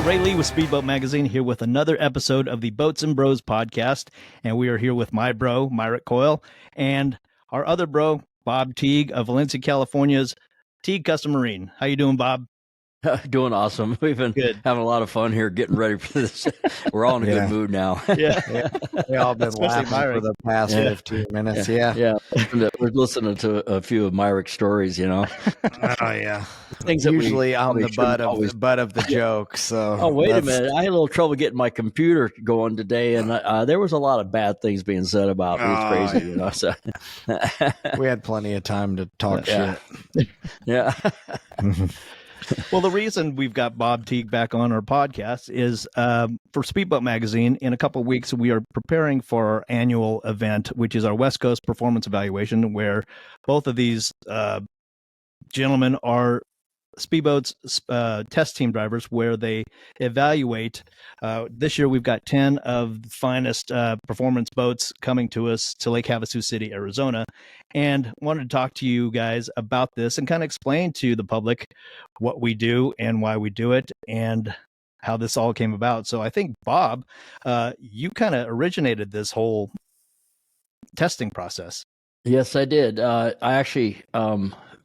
Ray Lee with Speedboat Magazine here with another episode of the Boats and Bros podcast. And we are here with my bro, Myrick Coil, and our other bro, Bob Teague of Valencia, California's Teague Custom Marine. How you doing, Bob? Doing awesome. We've been having a lot of fun here getting ready for this. We're all in a good mood now. Yeah. We all been laughing for the past 15 minutes. Yeah. We're listening to a few of Myrick's stories, you know. Oh, yeah. Things Usually I'm the butt of the joke. So oh, wait a minute. I had a little trouble getting my computer going today, and there was a lot of bad things being said about me. It's crazy, you know. So we had plenty of time to talk shit. Yeah. Well, the reason we've got Bob Teague back on our podcast is for Speedboat Magazine. In a couple of weeks, we are preparing for our annual event, which is our West Coast Performance Evaluation, where both of these gentlemen are Speedboat's test team drivers, where they evaluate. This year, we've got 10 of the finest performance boats coming to us to Lake Havasu City, Arizona, and wanted to talk to you guys about this and kind of explain to the public what we do and why we do it and how this all came about. So I think, Bob, you kind of originated this whole testing process. Yes, I did. I actually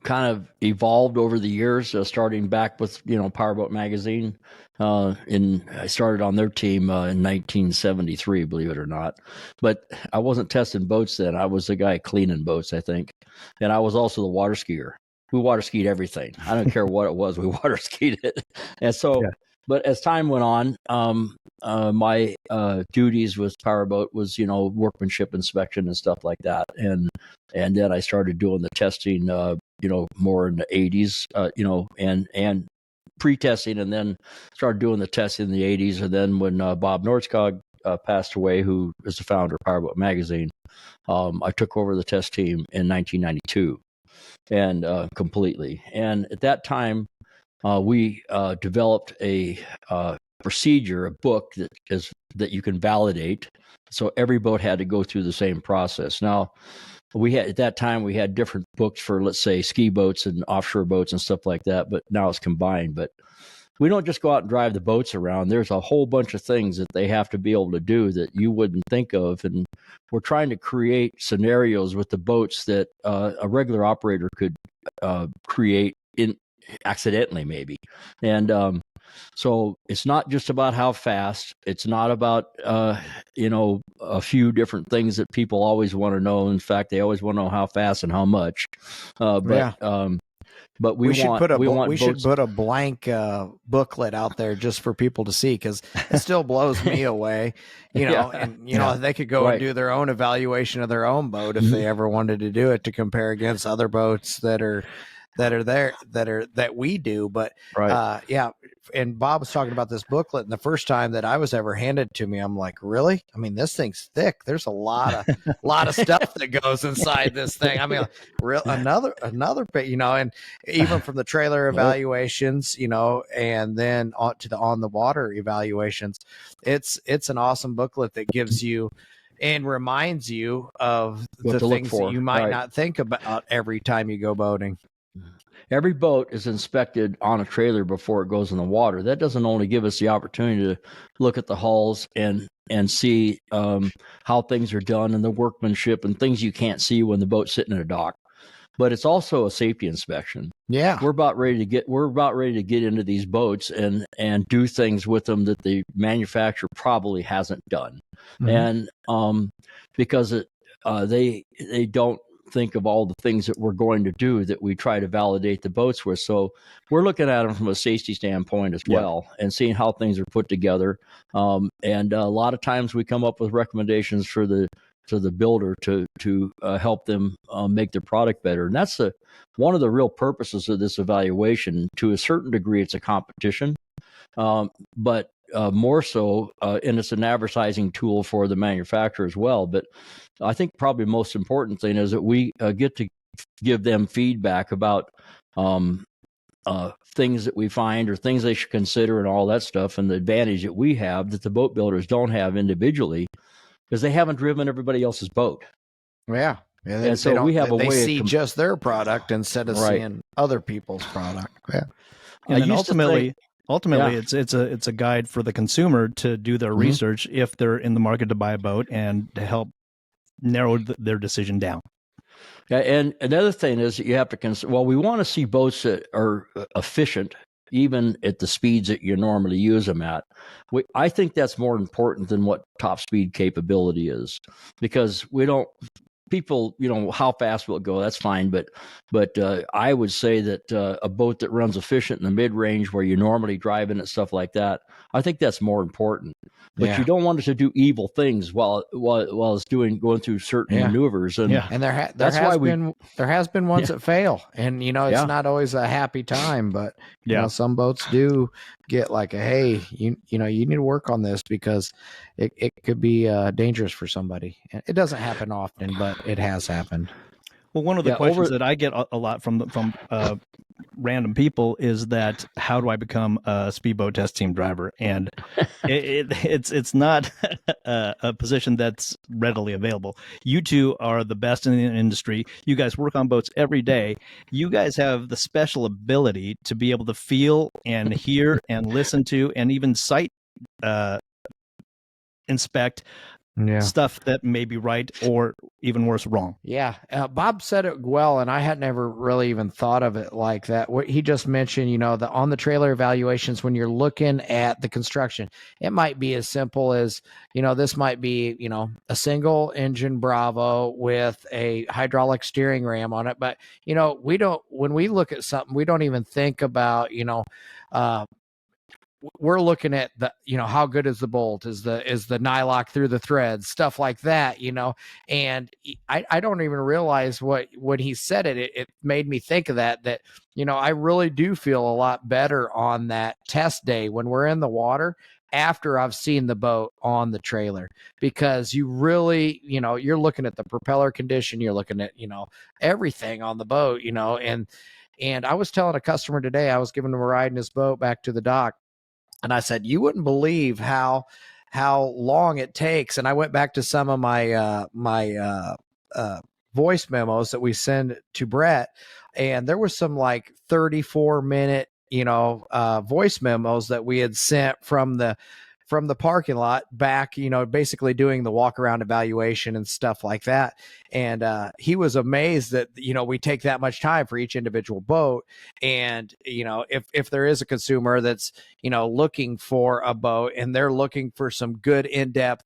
kind of evolved over the years, starting back with, Powerboat Magazine. I started on their team in 1973, believe it or not. But I wasn't testing boats then. I was the guy cleaning boats, I think. And I was also the water skier. We water skied everything. I don't care what it was. We water skied it. And so, but as time went on, my duties with Powerboat was, workmanship inspection and stuff like that. And then I started doing the testing, more in the 80s, and pre-testing, and then started doing the testing in the 80s. And then when Bob Nordskog passed away, who is the founder of Powerboat Magazine, I took over the test team in 1992 and completely. And at that time, we developed a procedure, a book that you can validate. So every boat had to go through the same process. Now, at that time we had different books for, let's say, ski boats and offshore boats and stuff like that, but now it's combined. But we don't just go out and drive the boats around. There's a whole bunch of things that they have to be able to do that you wouldn't think of. And we're trying to create scenarios with the boats that a regular operator could create accidentally, maybe. And so it's not just about how fast. It's not about a few different things that people always want to know. In fact, they always want to know how fast and how much. But we should put a blank booklet out there just for people to see, because it still blows me away. They could go and do their own evaluation of their own boat if they ever wanted to do it, to compare against other boats that we do. But and Bob was talking about this booklet, and the first time that I was ever handed to me, I'm like, really? I mean, this thing's thick. There's a lot of stuff that goes inside this thing. I mean, another bit, and even from the trailer evaluations, and then on the water evaluations, it's an awesome booklet that gives you and reminds you of the things that you might not think about every time you go boating. Every boat is inspected on a trailer before it goes in the water. That doesn't only give us the opportunity to look at the hulls and see how things are done and the workmanship and things you can't see when the boat's sitting in a dock, but it's also a safety inspection. Yeah, we're about ready to get into these boats and do things with them that the manufacturer probably hasn't done, and because they don't think of all the things that we're going to do that we try to validate the boats with. So we're looking at them from a safety standpoint as well, and seeing how things are put together. And a lot of times we come up with recommendations for the builder to help them make their product better. And that's one of the real purposes of this evaluation. To a certain degree, it's a competition, but more so, and it's an advertising tool for the manufacturer as well. But I think probably the most important thing is that we get to give them feedback about things that we find or things they should consider and all that stuff, and the advantage that we have that the boat builders don't have individually, because they haven't driven everybody else's boat. Yeah. And so we have a way they see just their product instead of seeing other people's product. Yeah. And ultimately, Ultimately, Yeah. it's a guide for the consumer to do their research if they're in the market to buy a boat, and to help narrow their decision down. Yeah, and another thing is that you have to consider. Well, we want to see boats that are efficient, even at the speeds that you normally use them at. I think that's more important than what top speed capability is, because we don't. People, how fast will it go? That's fine, but I would say that a boat that runs efficient in the mid range, where you normally drive in and stuff like that, I think that's more important. But you don't want it to do evil things while it's going through certain maneuvers, and there has been ones that fail, and it's not always a happy time, but some boats do get like hey, you need to work on this, because it could be dangerous for somebody. And it doesn't happen often, but it has happened. Well, one of the questions that I get a lot from random people is that, how do I become a speedboat test team driver? And it's not a position that's readily available. You two are the best in the industry. You guys work on boats every day. You guys have the special ability to be able to feel and hear and listen to and even sight inspect stuff that may be right, or even worse, wrong. Yeah. Bob said it well, and I had never really even thought of it like that. What he just mentioned, the on the trailer evaluations, when you're looking at the construction, it might be as simple as, this might be, a single engine Bravo with a hydraulic steering ram on it. But, when we look at something, we don't even think about, we're looking at the, how good is the bolt, is the nylock through the threads, stuff like that, and I don't even realize when he said it made me think of that, I really do feel a lot better on that test day when we're in the water after I've seen the boat on the trailer, because you really, you're looking at the propeller condition, you're looking at, everything on the boat, and I was telling a customer today, I was giving him a ride in his boat back to the dock. And I said, you wouldn't believe how long it takes. And I went back to some of my voice memos that we send to Brett, and there was some like 34-minute voice memos that we had sent from the parking lot back, basically doing the walk around evaluation and stuff like that. And he was amazed that, we take that much time for each individual boat. And, if there is a consumer that's, looking for a boat and they're looking for some good in-depth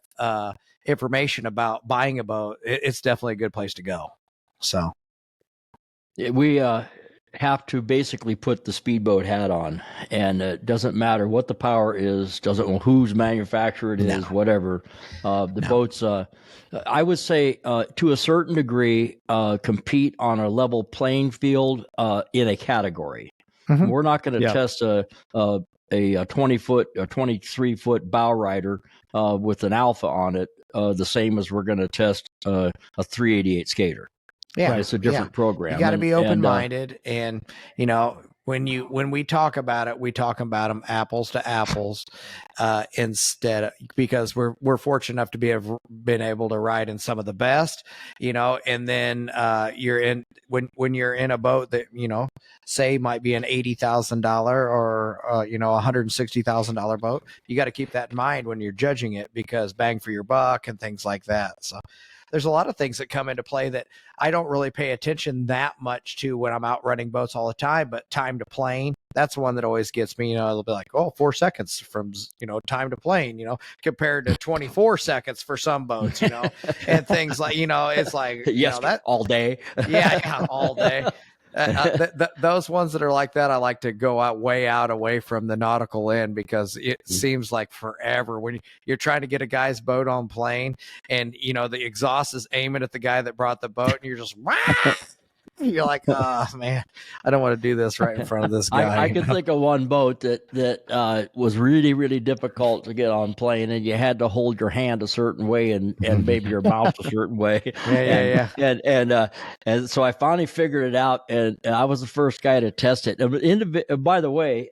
information about buying a boat, it's definitely a good place to go. So we have to basically put the speedboat hat on, and it doesn't matter what the power is, doesn't know whose manufacturer it is, whatever. Boats, I would say, to a certain degree, compete on a level playing field in a category. Mm-hmm. We're not going to test a 20-foot or 23-foot bow rider with an alpha on it the same as we're going to test a 388 skater. Yeah, it's a different program. You got to be open-minded, and when we talk about it, we talk about them apples to apples, instead of, because we're fortunate enough to been able to ride in some of the best, and then you're in when you're in a boat that say might be an $80,000 or $160,000 boat. You got to keep that in mind when you're judging it, because bang for your buck and things like that. So there's a lot of things that come into play that I don't really pay attention that much to when I'm out running boats all the time, but time to plane, that's one that always gets me. It'll be like, 4 seconds from, time to plane, compared to 24 seconds for some boats, and things like, it's like, that all day. Yeah, all day. Those ones that are like that, I like to go way out away from the nautical end, because it seems like forever when you're trying to get a guy's boat on plane, and the exhaust is aiming at the guy that brought the boat, and you're just you're like, oh man, I don't want to do this right in front of this guy. I could think of one boat that was really, really difficult to get on plane, and you had to hold your hand a certain way and maybe your mouth a certain way. And so I finally figured it out, and I was the first guy to test it. By the way,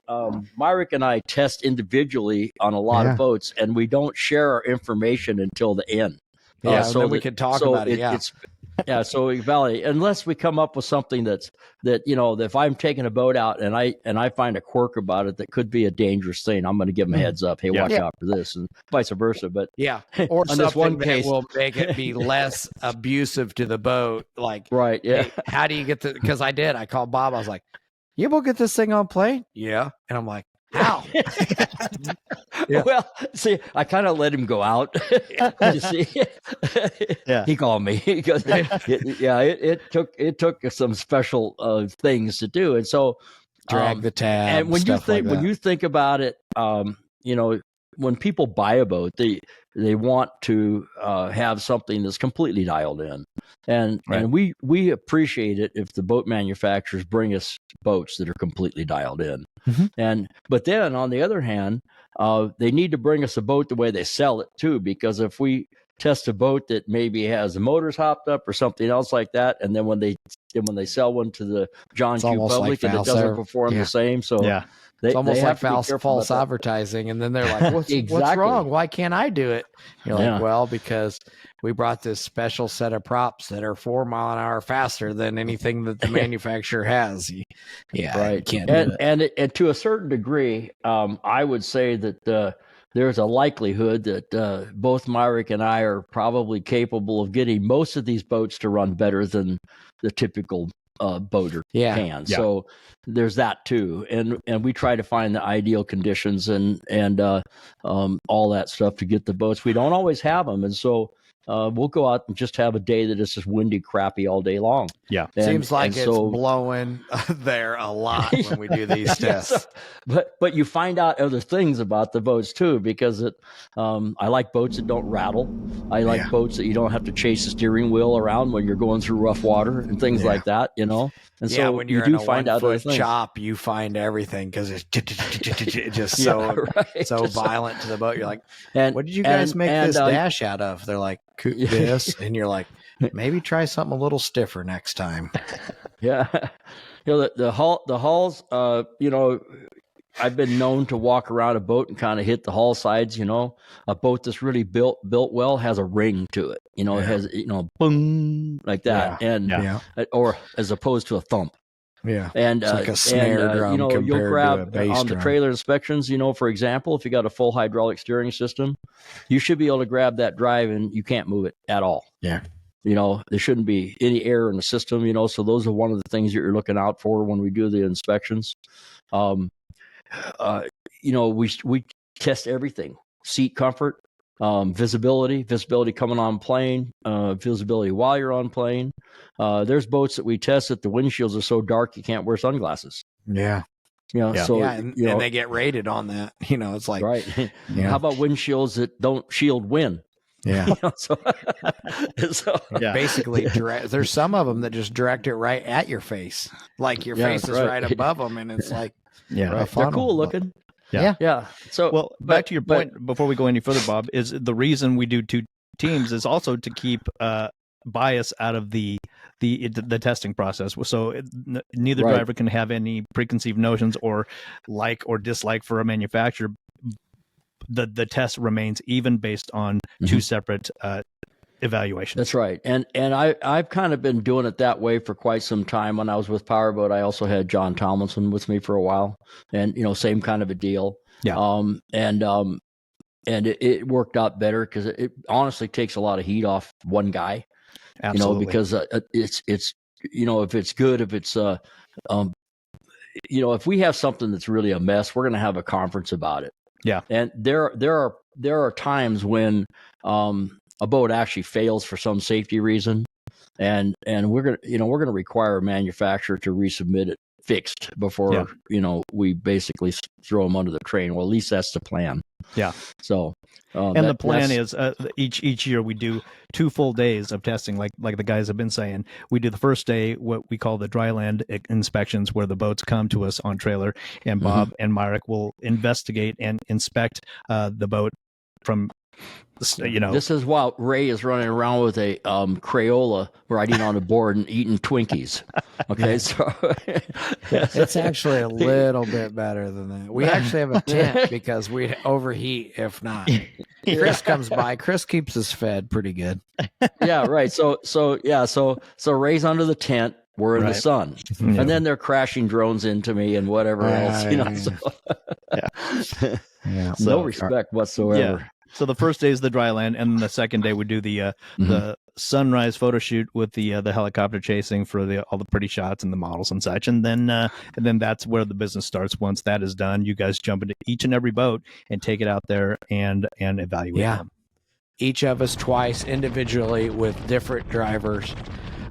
Myrick and I test individually on a lot of boats, and we don't share our information until the end. So then we can talk about it. Yeah, so we validate unless we come up with something that if I'm taking a boat out and I find a quirk about it that could be a dangerous thing, I'm going to give them a heads up. Hey, watch out for this, and vice versa. But or on something this one that case, will make it be less abusive to the boat. Like, right? Yeah. Hey, how do you get the? Because I called Bob. I was like, "You able to get this thing on plane?" Yeah, and I'm like, "How?" Yeah. Well, see, I kind of let him go out. You see, he called me because it took some special things to do, and so drag the tab. And when you think about it, when people buy a boat, they want to have something that's completely dialed in, and we appreciate it if the boat manufacturers bring us boats that are completely dialed in. But then on the other hand, they need to bring us a boat the way they sell it too, because if we test a boat that maybe has the motors hopped up or something else like that, and then when they sell one to the John Q public and it doesn't perform the same, so it's almost like false advertising, and then they're like, what's wrong? Why can't I do it? You're like, well, because we brought this special set of props that are 4 mile an hour faster than anything that the manufacturer has. Right. Can't do it. And to a certain degree, I would say that there's a likelihood that both Myrick and I are probably capable of getting most of these boats to run better than the typical boater can. So there's that too, and we try to find the ideal conditions and all that stuff to get the boats. We don't always have them, and so we'll go out and just have a day that is just windy, crappy all day long. Yeah, seems like it's blowing there a lot when we do these tests. But you find out other things about the boats too, because I like boats that don't rattle. I like boats that you don't have to chase the steering wheel around when you're going through rough water and things like that. And so when you're in a 1 foot chop, you find everything because it's just so violent to the boat. You're like, what did you guys make this dash out of? They're like, this, and you're like, maybe try something a little stiffer next time. The hulls, I've been known to walk around a boat and kind of hit the hull sides. A boat that's really built well has a ring to it. It has boom like that, or as opposed to a thump. And it's like a snare drum compared you'll grab to a bass on drum. the trailer inspections. For example, if you got a full hydraulic steering system, you should be able to grab that drive and you can't move it at all. Yeah. There shouldn't be any error in the system. So those are one of the things that you're looking out for when we do the inspections. We test everything: seat comfort, visibility coming on plane, visibility while you're on plane. There's boats that we test that the windshields are so dark you can't wear sunglasses. And they get rated on that. It's like, right. How about windshields that don't shield wind? Basically, there's some of them that just direct it right at your face, like your face is right above them, and it's like, they're cool looking. Yeah. So, back to your point before we go any further, Bob, is the reason we do 2 teams is also to keep bias out of the testing process. So neither driver can have any preconceived notions or like or dislike for a manufacturer. The test remains even based on 2 separate evaluations. That's right. And I've kind of been doing it that way for quite some time. When I was with Powerboat, I also had John Tomlinson with me for a while, and same kind of a deal. And it worked out better because it honestly takes a lot of heat off one guy. Absolutely. Because it's if it's good, if it's if we have something that's really a mess, we're going to have a conference about it. Yeah. And there are times when a boat actually fails for some safety reason, and we're gonna require a manufacturer to resubmit it fixed before we basically throw them under the train. Well, at least that's the plan. Yeah. So and the plan is each year we do 2 full days of testing, like the guys have been saying. We do the first day what we call the dry land inspections, where the boats come to us on trailer, and Bob and Myrick will investigate and inspect the boat from. This is while Ray is running around with a Crayola riding on a board and eating Twinkies. Okay, so it's actually a little bit better than that. We actually have a tent because we'd overheat if not. Chris comes by. Chris keeps us fed pretty good. Yeah, right. So Ray's under the tent. We're in the sun, Yeah. and then they're crashing drones into me and whatever else. So, Yeah. no respect whatsoever. Yeah. So the first day is the dry land, and then the second day we do the sunrise photo shoot with the helicopter chasing for all the pretty shots and the models and such, and then that's where the business starts. Once that is done, you guys jump into each and every boat and take it out there and evaluate them. Each of us twice individually with different drivers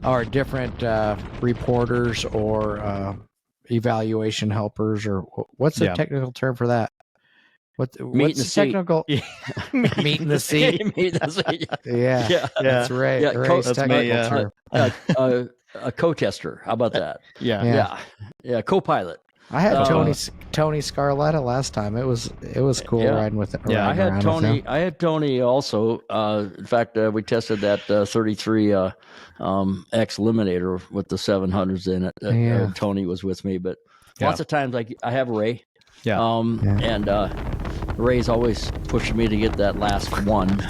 or different reporters or evaluation helpers, or what's the technical term for that? What's the technical? Meet in the seat. Meet in the seat. Yeah. That's right. Yeah, Ray's technical term. A co-tester. How about that? Yeah. Co-pilot. I had Tony Scarletta last time. It was cool riding with it. Yeah, I had Tony. I had Tony also. In fact, we tested that 33 X Eliminator with the 700s in it. Tony was with me, but lots of times I have Ray. And Ray's always pushing me to get that last one.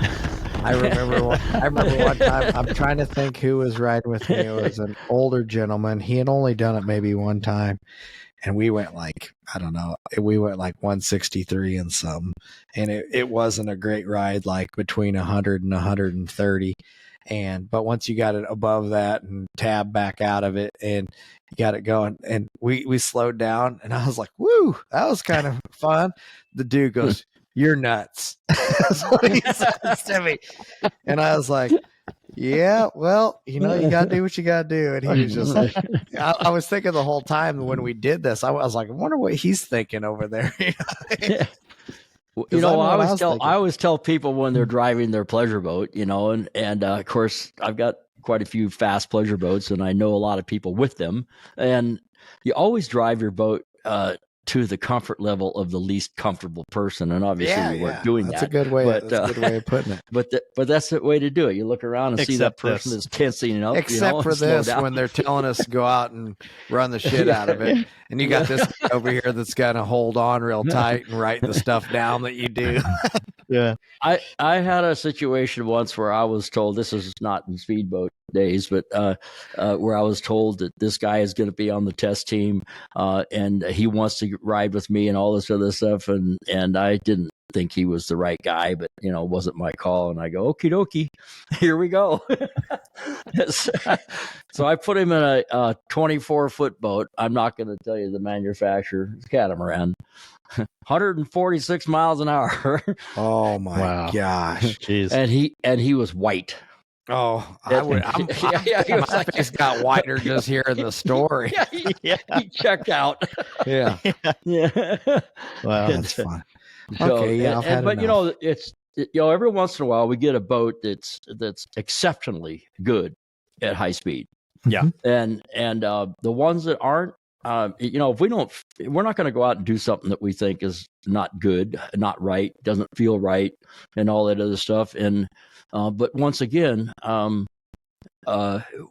I remember one time. I'm trying to think who was riding with me. It was an older gentleman. He had only done it maybe one time. And we went like, I don't know, we went like 163 and some. And it wasn't a great ride, like between 100 and 130. But once you got it above that and tab back out of it and you got it going, and we slowed down, and I was like, woo, that was kind of fun. The dude goes, "You're nuts." That's what he says to me. And I was like, yeah, well, you got to do what you got to do. And he was just like, I was thinking the whole time when we did this, I was like, I wonder what he's thinking over there. I always tell people when they're driving their pleasure boat, and of course I've got quite a few fast pleasure boats, and I know a lot of people with them, and you always drive your boat to the comfort level of the least comfortable person, and obviously we weren't doing that's that. A good way. That's a good way of putting it. But that's the way to do it. You look around and see that person is tensing up. Except for this, when they're telling us to go out and run the shit out of it, and you got this guy over here that's got to hold on real tight and write the stuff down that you do. Yeah. I had a situation once where I was told, this is not in Speedboat days, but where I was told that this guy is going to be on the test team and he wants to ride with me and all this other stuff, and I didn't think he was the right guy, but it wasn't my call, and I go, okie dokie, here we go. So I put him in a 24-foot boat. I'm not going to tell you the manufacturer. It's catamaran. 146 miles an hour. Oh my gosh. Jeez. And he was white. Oh, my face got whiter just hearing the story. He checked out. Yeah. Wow, that's fun. So, okay, but it's every once in a while we get a boat that's exceptionally good at high speed. Yeah. And the ones that aren't, if we're not going to go out and do something that we think is not good, not right, doesn't feel right, and all that other stuff. And but once again,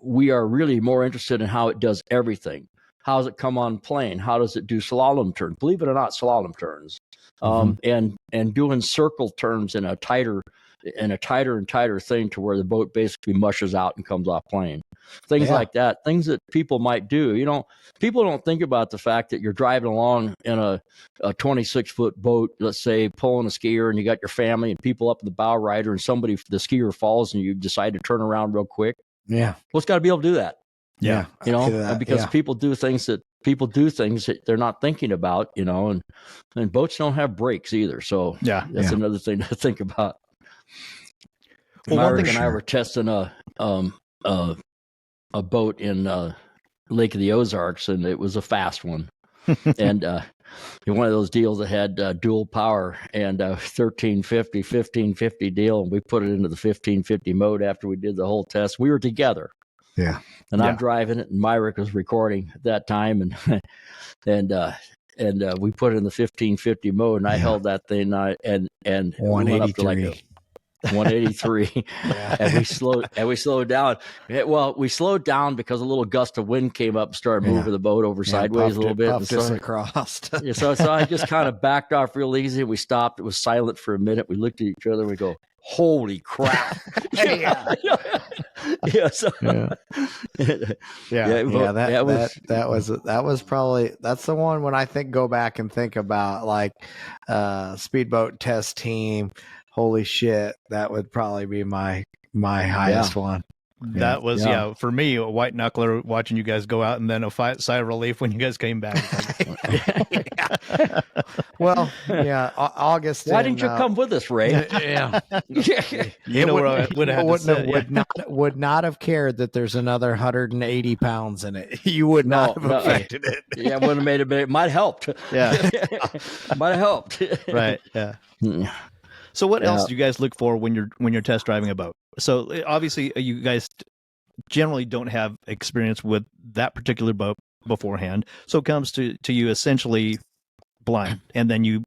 we are really more interested in how it does everything. How does it come on plane? How does it do slalom turns? Believe it or not, slalom turns, and doing circle turns in a tighter and tighter thing to where the boat basically mushes out and comes off plane. Things like that, things that people might do. People don't think about the fact that you're driving along in a 26-foot boat, let's say, pulling a skier, and you got your family and people up in the bow rider, and the skier falls, and you decide to turn around real quick. Yeah. Well, it's got to be able to do that. Yeah. Because people do things that they're not thinking about, and boats don't have brakes either. So that's another thing to think about. Myrick and I were testing a boat in Lake of the Ozarks, and it was a fast one, and one of those deals that had dual power and 1550 deal, and we put it into the 1550 mode after we did the whole test. We were together, and I'm driving it, and Myrick was recording at that time, and we put it in the 1550 mode, and I held that thing and 183. 183. Yeah. and we slowed down. Well, we slowed down because a little gust of wind came up and started moving the boat over sideways a little bit. Puffed us across. So I just kind of backed off real easy. We stopped. It was silent for a minute. We looked at each other and we go, holy crap. Yeah. Yeah. So, that was probably, that's the one when I go back and think about like speedboat test team. Holy shit, that would probably be my highest one. That was for me, a white knuckler watching you guys go out, and then a sigh of relief when you guys came back. Well, yeah, August. Why didn't you come with us, Ray? Yeah, you know where I would not have cared that there's another 180 pounds in it. You would not have affected it. Yeah, it wouldn't have made it. Might have helped. Yeah, might have helped. Right. Yeah. So what else do you guys look for when you're test driving a boat? So obviously you guys generally don't have experience with that particular boat beforehand. So it comes to you essentially blind, and then you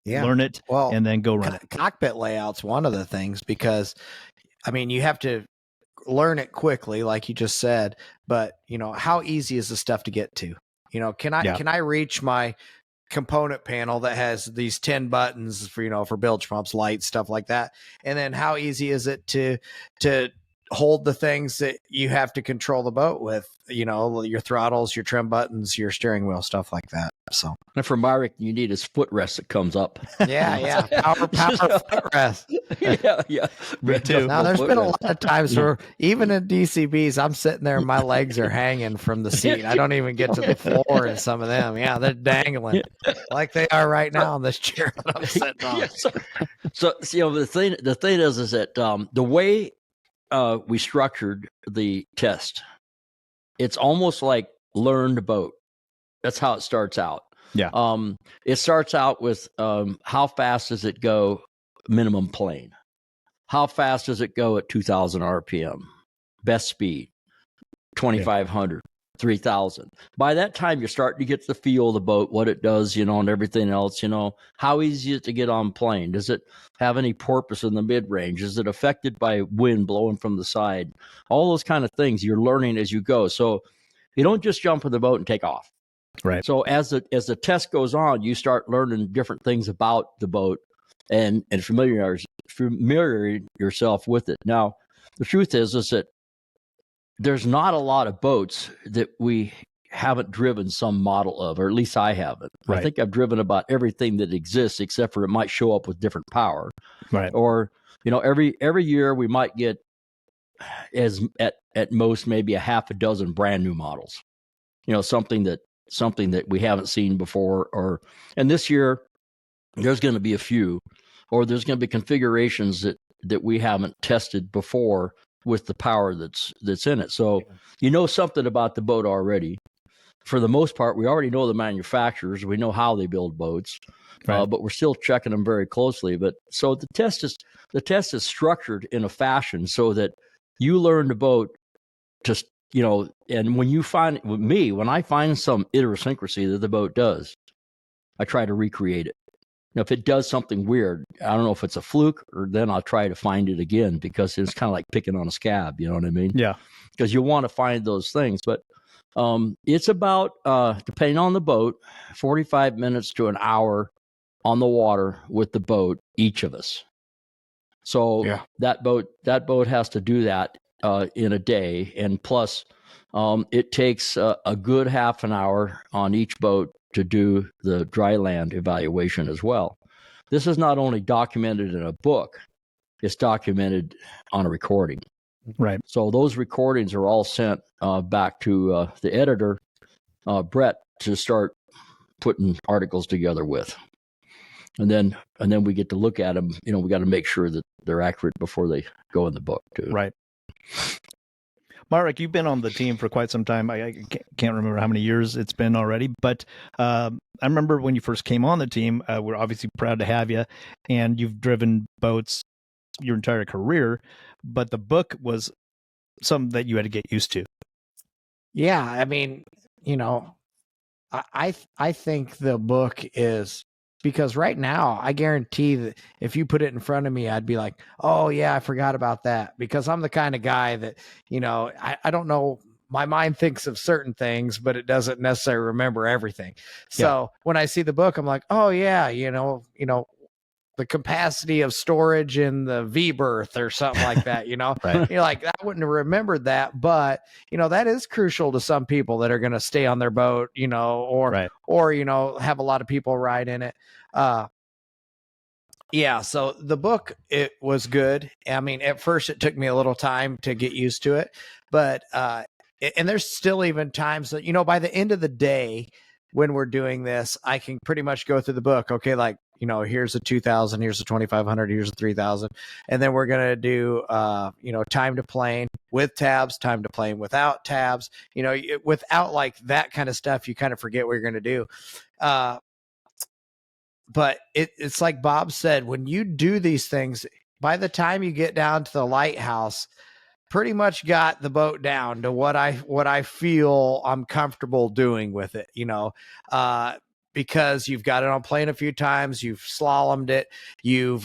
learn it and then go run it. Cockpit layout's one of the things, because I mean, you have to learn it quickly, like you just said, but how easy is the stuff to get to? Can I reach my component panel that has these 10 buttons for bilge pumps, lights, stuff like that? And then how easy is it to hold the things that you have to control the boat with, your throttles, your trim buttons, your steering wheel, stuff like that. So, and for Myrick, you need his footrest that comes up. Yeah. Power footrest. Yeah. Me too. Now, there's been a lot of times where even in DCBs, I'm sitting there and my legs are hanging from the seat. I don't even get to the floor in some of them. Yeah, they're dangling like they are right now in this chair that I'm sitting on. So the thing is that the way we structured the test, it's almost like learn the boat. That's how it starts out. Yeah. It starts out with how fast does it go minimum plane? How fast does it go at 2,000 RPM? Best speed, 2,500, 3,000. By that time, you're starting to get the feel of the boat, what it does, and everything else. How easy is it to get on plane? Does it have any porpoise in the mid-range? Is it affected by wind blowing from the side? All those kind of things you're learning as you go. So you don't just jump in the boat and take off. Right. So as the test goes on, you start learning different things about the boat and familiar yourself with it. Now, the truth is that there's not a lot of boats that we haven't driven some model of, or at least I haven't. Right. I think I've driven about everything that exists, except for it might show up with different power. Right. Or every year we might get at most maybe a half a dozen brand new models. Something that we haven't seen before, and this year there's going to be a few, or there's going to be configurations that we haven't tested before with the power that's in it. So something about the boat already. For the most part, we already know the manufacturers. We know how they build boats, but we're still checking them very closely. But so the test is structured in a fashion so that you learn the boat to and when I find some idiosyncrasy that the boat does, I try to recreate it. If it does something weird, I don't know if it's a fluke, or then I'll try to find it again, because it's kind of like picking on a scab. You know what I mean? Yeah. Because you want to find those things. But it's about, depending on the boat, 45 minutes to an hour on the water with the boat, each of us. So that boat has to do that in a day, and plus it takes a good half an hour on each boat to do the dry land evaluation as well. This is not only documented in a book, it's documented on a recording. Right. So those recordings are all sent back to the editor, Brett, to start putting articles together with. And then we get to look at them. We got to make sure that they're accurate before they go in the book too. Right. Myrick, you've been on the team for quite some time. I can't remember how many years it's been already, but I remember when you first came on the team, we're obviously proud to have you, and you've driven boats your entire career, but the book was something that you had to get used to. Yeah. I mean, I think the book is because right now I guarantee that if you put it in front of me, I'd be like, oh yeah, I forgot about that, because I'm the kind of guy that, I don't know. My mind thinks of certain things, but it doesn't necessarily remember everything. So when I see the book, I'm like, oh yeah, the capacity of storage in the V-berth or something like that, Right. You're like, I wouldn't have remembered that, but that is crucial to some people that are going to stay on their boat, or Right. have a lot of people ride in it. Yeah, so the book, it was good. I mean, at first it took me a little time to get used to it, but and there's still even times that, by the end of the day when we're doing this, I can pretty much go through the book. Okay, like, here's a 2000, here's a 2500, here's a 3000. And then we're going to do, time to plane with tabs, time to plane without tabs. Without like that kind of stuff, you kind of forget what you're going to do. But it's like Bob said, when you do these things, by the time you get down to the lighthouse, pretty much got the boat down to what I feel I'm comfortable doing with it, because you've got it on plane a few times, you've slalomed it, you've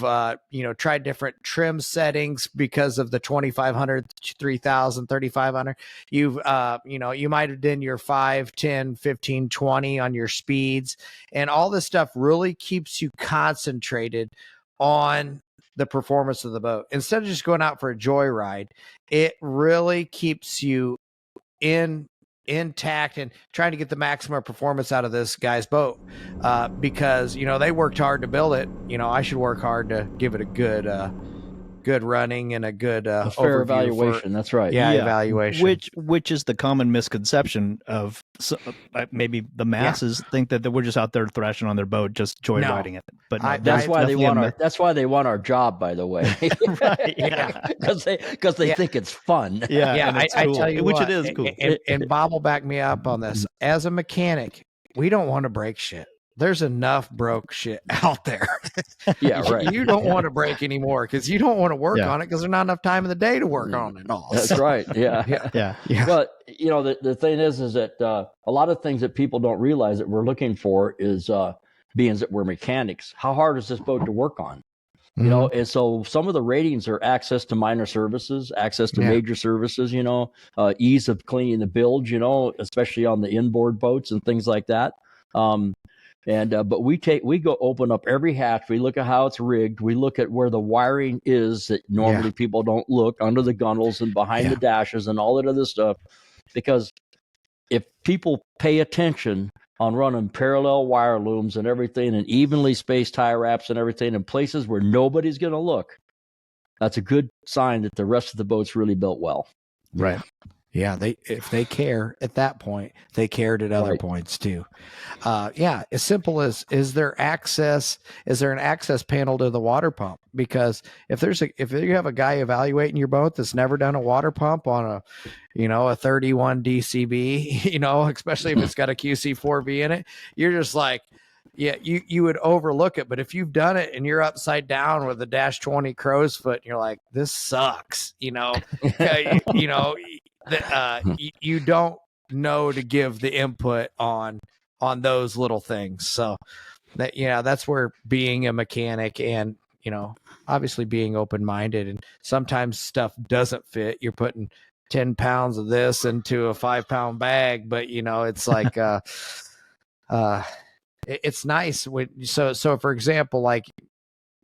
tried different trim settings because of the 2500, 3000, 3500. You've you might have done your 5, 10, 15, 20 on your speeds, and all this stuff really keeps you concentrated on the performance of the boat instead of just going out for a joyride. It really keeps you intact and trying to get the maximum performance out of this guy's boat, because they worked hard to build it. I should work hard to give it a good running and a good a fair evaluation. That's right. Yeah, evaluation. Which is the common misconception of maybe the masses think that we're just out there thrashing on their boat, just joyriding it. But that's why they want our job, by the way. Right? Yeah, because they think it's fun. Yeah, I tell you which what, it is cool. And Bob will back me up on this. As a mechanic, we don't want to break shit. There's enough broke shit out there. Yeah, right. You don't want to break anymore because you don't want to work on it because there's not enough time in the day to work on it all. That's right. Yeah. Yeah. But the thing is that a lot of things that people don't realize that we're looking for is being that we're mechanics. How hard is this boat to work on? And so some of the ratings are access to minor services, access to major services, ease of cleaning the bilge, especially on the inboard boats and things like that. But we go open up every hatch. We look at how it's rigged. We look at where the wiring is that normally people don't look, under the gunnels and behind the dashes and all that other stuff. Because if people pay attention on running parallel wire looms and everything and evenly spaced tie wraps and everything in places where nobody's going to look, that's a good sign that the rest of the boat's really built well. Right. Yeah, if they care at that point, they cared at other points too. As simple as, is there an access panel to the water pump? Because if you have a guy evaluating your boat that's never done a water pump on a 31 DCB, especially if it's got a QC4V in it, you're just like, yeah, you would overlook it. But if you've done it and you're upside down with a -20 crow's foot, and you're like, this sucks, you don't know to give the input on those little things. So that's where being a mechanic and, obviously being open-minded, and sometimes stuff doesn't fit. You're putting 10 pounds of this into a 5-pound bag, but it's like, it's nice when, so for example, like,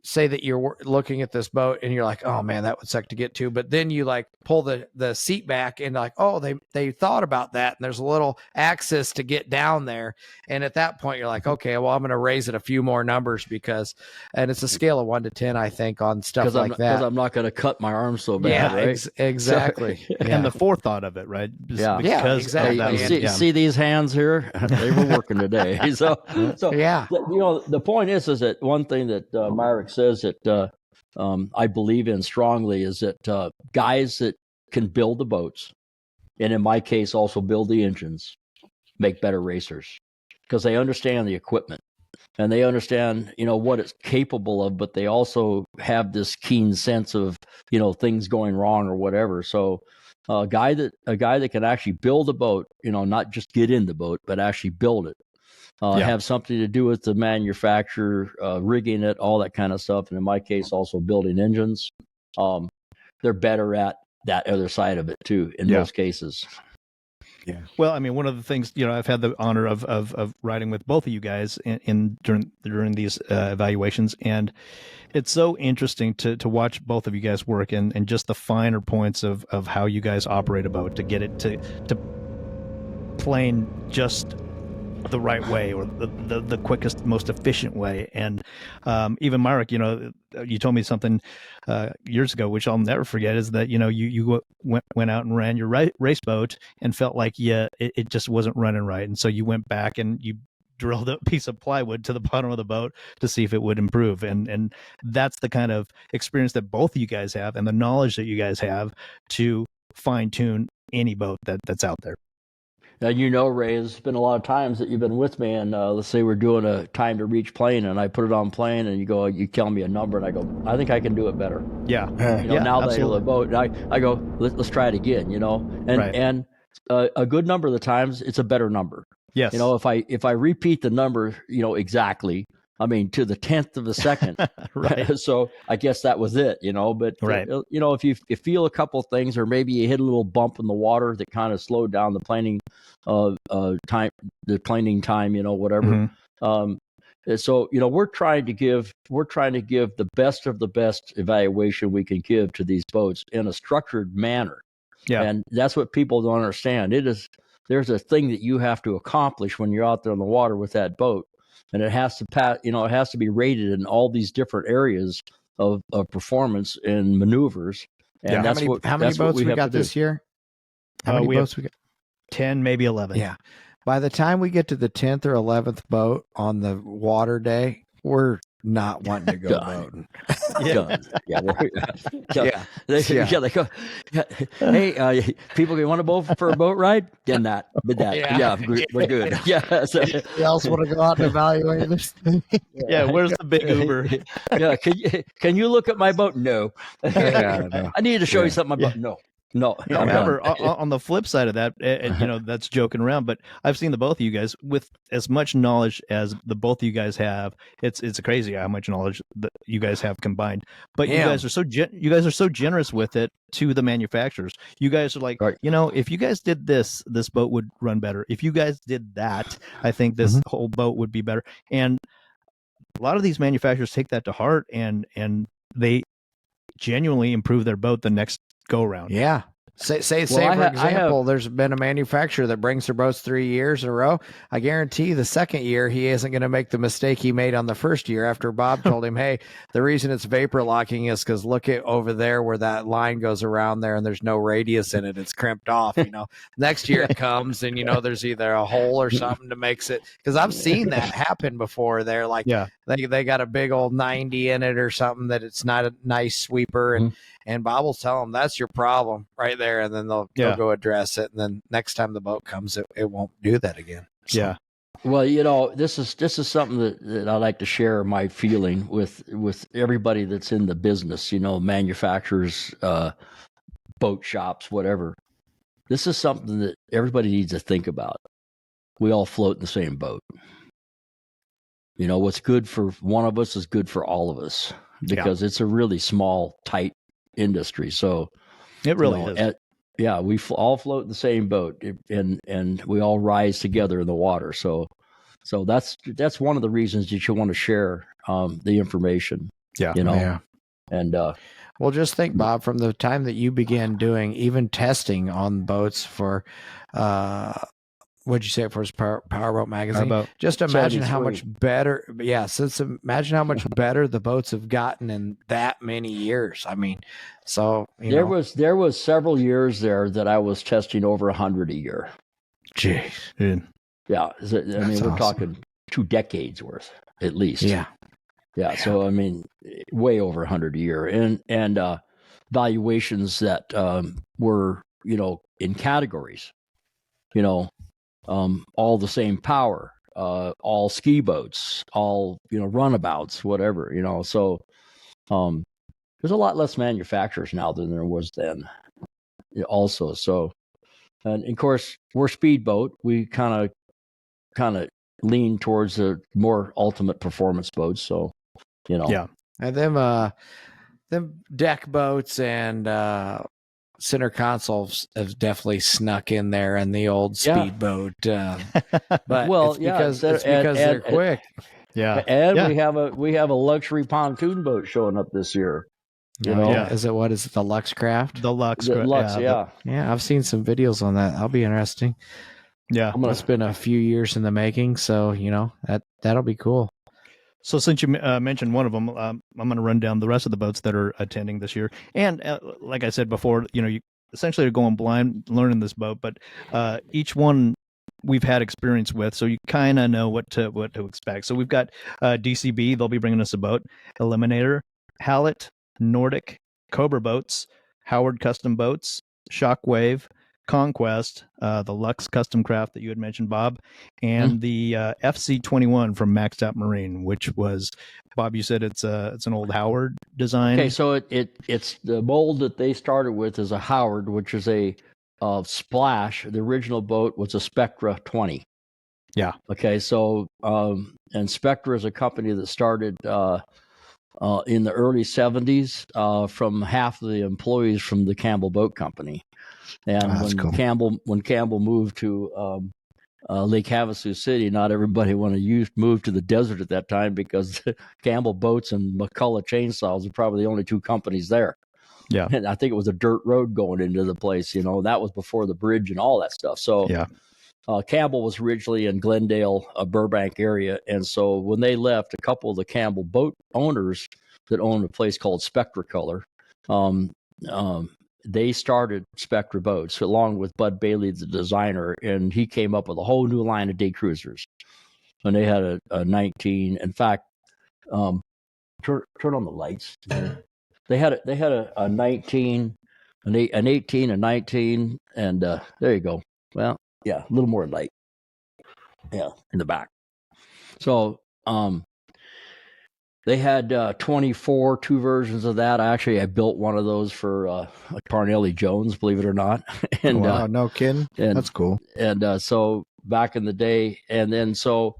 say that you're looking at this boat and you're like, oh man, that would suck to get to. But then you like pull the seat back and like, oh, they thought about that. And there's a little access to get down there. And at that point you're like, okay, well, I'm going to raise it a few more numbers and it's a scale of 1 to 10, I think, on stuff like that. Because I'm not going to cut my arm so bad. Right? Exactly. And the forethought of it, right? Exactly. See these hands here? They were working today. So yeah. The point is that one thing that Myrick says that I believe in strongly is that guys that can build the boats, and in my case also build the engines, make better racers, because they understand the equipment and they understand what it's capable of, but they also have this keen sense of things going wrong or whatever. So a guy that can actually build a boat, not just get in the boat, but actually build it, have something to do with the manufacturer, rigging it, all that kind of stuff. And in my case, also building engines. They're better at that other side of it too, in most cases. Yeah. Well, I mean, one of the things, I've had the honor of riding with both of you guys during these evaluations, and it's so interesting to watch both of you guys work and just the finer points of how you guys operate a boat to get it to plane just the right way, or the quickest, most efficient way. And even Myrick, you told me something years ago, which I'll never forget, is that you went out and ran your race boat and felt like it just wasn't running right, and so you went back and you drilled a piece of plywood to the bottom of the boat to see if it would improve. And that's the kind of experience that both of you guys have, and the knowledge that you guys have to fine tune any boat that's out there. Now, Ray, there's been a lot of times that you've been with me, and let's say we're doing a time to reach plane, and I put it on plane, and you tell me a number, and I go, I think I can do it better. Yeah. Now that I know the boat, I go, let's try it again, and a good number of the times it's a better number. Yes. If I repeat the number, exactly, I mean, to the 10th of a second. Right. So I guess that was it, but, right. If you feel a couple things, or maybe you hit a little bump in the water that kind of slowed down the planing time, whatever. Mm-hmm. So, we're trying to give the best of the best evaluation we can give to these boats in a structured manner. Yeah. And that's what people don't understand. There's a thing that you have to accomplish when you're out there on the water with that boat. And it has to pass, it has to be rated in all these different areas of performance and maneuvers. And how many boats we got this year? How many boats we got? 10, maybe 11. Yeah. By the time we get to the 10th or 11th boat on the water day, we're not wanting to go boating. They go, hey, people, you want to boat for a boat ride? Then that. We're good. Yeah. So, you else want to go out and evaluate this thing? Yeah, where's the big Uber? Yeah, can you look at my boat? No. No. I need to show you something about No. Remember, on the flip side of that, that's joking around, but I've seen the both of you guys with as much knowledge as the both of you guys have. It's crazy how much knowledge that you guys have combined. But you guys are so generous with it to the manufacturers. You guys are like, right. If you guys did this boat would run better. If you guys did that, I think this whole boat would be better. And a lot of these manufacturers take that to heart, and they genuinely improve their boat the next go around. Yeah. Say for example, there's been a manufacturer that brings their boats 3 years in a row. I guarantee the second year he isn't going to make the mistake he made on the first year after Bob told him, hey, the reason it's vapor locking is because look at over there where that line goes around there and there's no radius in it. It's crimped off. Next year it comes and there's either a hole or something to makes it, because I've seen that happen before. They're like, they got a big old 90 in it or something that it's not a nice sweeper, and Bob will tell them that's your problem right there, and then they'll go address it, and then next time the boat comes, it won't do that again. So. Yeah. Well, this is something that I like to share my feeling with everybody that's in the business. Manufacturers, boat shops, whatever. This is something that everybody needs to think about. We all float in the same boat. What's good for one of us is good for all of us, because it's a really small, tight industry. So it really is. We all float in the same boat, and we all rise together in the water. So that's one of the reasons that you want to share the information. And well, just think, Bob, from the time that you began doing even testing on boats for what'd you say it for Powerboat magazine? Just imagine how much better. Yeah, imagine how much better the boats have gotten in that many years. I mean, so there was several years there that I was testing over 100 a year. Jeez. Yeah, we're talking 2 decades worth at least. Yeah. So I mean, way over 100 a year, and valuations that were in categories. All the same power, all ski boats, all, runabouts, whatever, so, there's a lot less manufacturers now than there was then also. So, and of course we're Speedboat. We kind of lean towards the more ultimate performance boats. So, Yeah. And them deck boats and center consoles have definitely snuck in there, and the old speedboat. But well, it's because they're and, quick. Yeah. and Yeah. we have a luxury pontoon boat showing up this year. You know, Yeah. What is it, the Lux Craft? The Lux. the Lux, Yeah, I've seen some videos on that. That'll be interesting. Yeah. It's been a few years in the making, so that'll be cool. So since you mentioned one of them, I'm going to run down the rest of the boats that are attending this year. And like I said before, you essentially are going blind learning this boat, but each one we've had experience with, so you kind of know what to expect. So we've got DCB; they'll be bringing us a boat. Eliminator, Hallett, Nordic, Cobra Boats, Howard Custom Boats, Shockwave, Conquest, the Lux Custom Craft that you had mentioned, Bob, and the FC21 from Maxed Out Marine, which was, Bob, you said it's an old Howard design. Okay, so it's the mold that they started with is a Howard, which is a Splash. The original boat was a Spectre 20. Yeah. Okay, so and Spectre is a company that started in the early 70s from half of the employees from the Campbell Boat Company. And when Campbell moved to Lake Havasu City, not everybody wanted to move to the desert at that time because Campbell Boats and McCullough Chainsaws were probably the only two companies there. Yeah. And I think it was a dirt road going into the place, that was before the bridge and all that stuff. So yeah. Campbell was originally in Glendale, Burbank area. And so when they left, a couple of the Campbell boat owners that owned a place called Spectre Color, they started Spectre Boats along with Bud Bailey, the designer, and he came up with a whole new line of day cruisers. And they had a 19. In fact, turn on the lights. They had a 19, an 18, a 19, and there you go. Well, yeah, a little more light. Yeah, in the back. So they had 24, two versions of that. I built one of those for Parnelli Jones, believe it or not. And wow, no kidding. That's cool. And so back in the day, and then so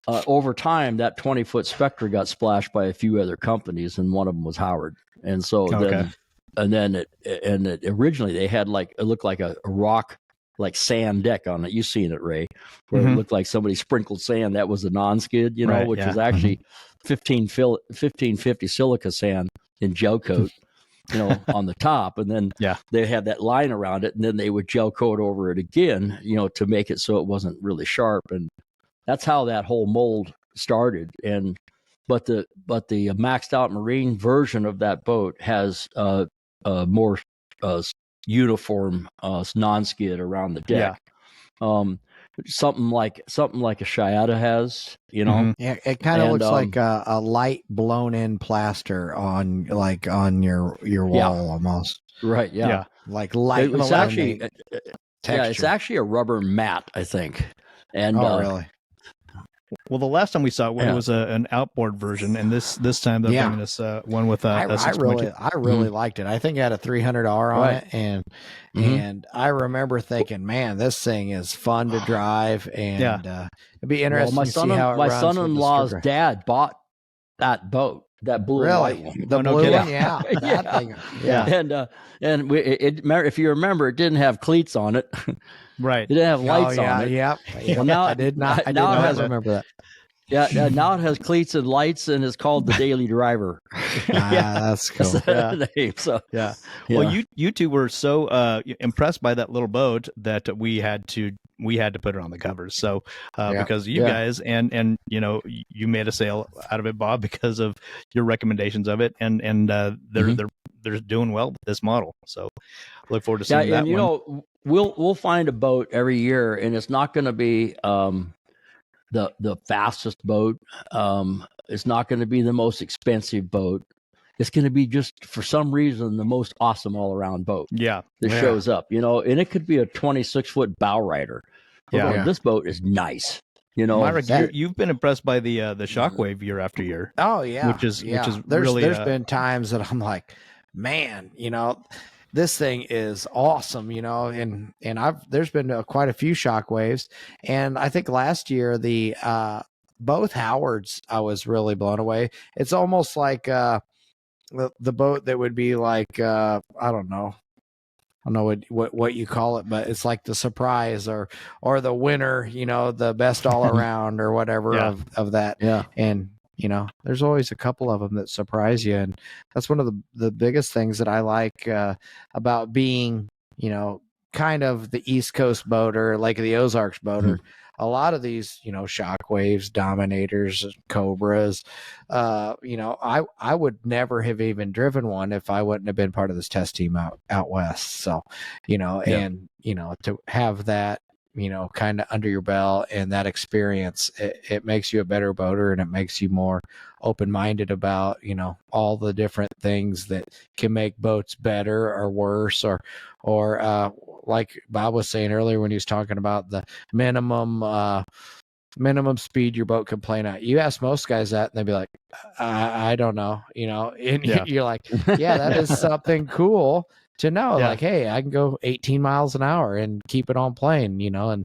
over time, that 20-foot Spectre got splashed by a few other companies, and one of them was Howard. And so then originally they had it looked like a rock, like sand deck on it. You've seen it, Ray, where it looked like somebody sprinkled sand. That was the non-skid, which was actually 1550 silica sand in gel coat, on the top. And then they had that line around it, and then they would gel coat over it again, to make it so it wasn't really sharp. And that's how that whole mold started. But the maxed out marine version of that boat has more uniform non-skid around the deck. Something like a Shiata has, Yeah, it kind of looks like a light blown in plaster on your wall almost. Right. Yeah. Like light. It's actually it's actually a rubber mat, I think. And really? Well, the last time we saw it, it was an outboard version, and this time they're bringing us one with a 6.2. I really liked it. I think it had a $300 on it, and I remember thinking, man, this thing is fun to drive, and it'd be interesting to see how it runs. My son-in-law's dad bought that boat. That blue and white one. The blue one, yeah. That thing. Yeah. And if you remember, it didn't have cleats on it. Right. It didn't have lights on it. Yeah. Well, now I did not remember that. Yeah, now it has cleats and lights, and it's called the Daily Driver. That's cool. That's the name. So Well, you two were so impressed by that little boat that we had to put it on the covers. So because you guys and you made a sale out of it, Bob, because of your recommendations of it, and they're doing well with this model. So look forward to seeing that. And we'll find a boat every year, and it's not going to be the fastest boat. It's not going to be the most expensive boat. It's going to be just, for some reason, the most awesome all-around boat. Yeah. That shows up, and it could be a 26-foot bow rider. This boat is nice. Myrick, you've been impressed by the Shockwave year after year. Oh yeah, which is there's really been times that I'm like, man, this thing is awesome, and there's been quite a few shockwaves, and I think last year the both Howards I was really blown away. It's almost like the boat that would be like I don't know what you call it, but it's like the surprise or the winner, the best all around or whatever of that. Yeah. And there's always a couple of them that surprise you, and that's one of the biggest things that I like about being, kind of the East Coast boater, Lake of the Ozarks boater. A lot of these, Shockwaves, Dominators, Cobras, I would never have even driven one if I wouldn't have been part of this test team out west. So, and to have that, kind of under your belt and that experience, it makes you a better boater, and it makes you more open-minded about, all the different things that can make boats better or worse, or like Bob was saying earlier when he was talking about the minimum speed your boat can plane at. You ask most guys that, and they'd be like, I don't know, and you're like, yeah, that is something cool to know. Like, hey, I can go 18 miles an hour and keep it on plane, and